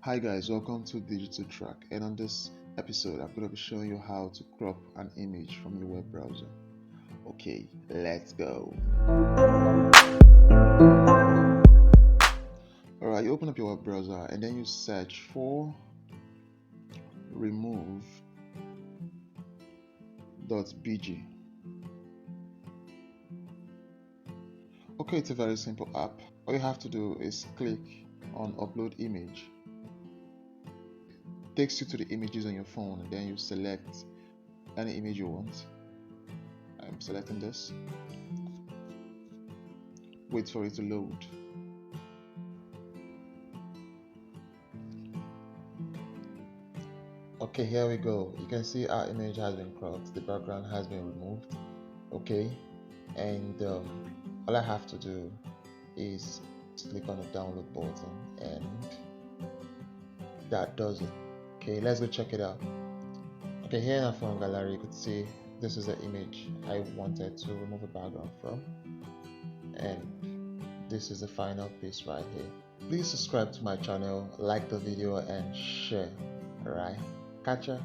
Hi guys, welcome to Digital Track, and on this episode I'm going to be showing you how to crop an image from your web browser. Okay, let's go. Alright, you open up your web browser and then you search for remove.bg. Okay, it's a very simple app. All you have to do is click on upload image. It takes you to the images on your phone, and then you select any image you want. I'm selecting this. Wait for it to load. Okay, here we go. You can see our image has been cropped, the background has been removed. Okay, and all I have to do is click on the download button, and that does it. Okay, let's go check it out. Okay, here in our phone gallery, you could see this is the image I wanted to remove a background from, and this is the final piece right here. Please subscribe to my channel, like the video, and share. Alright, catch ya.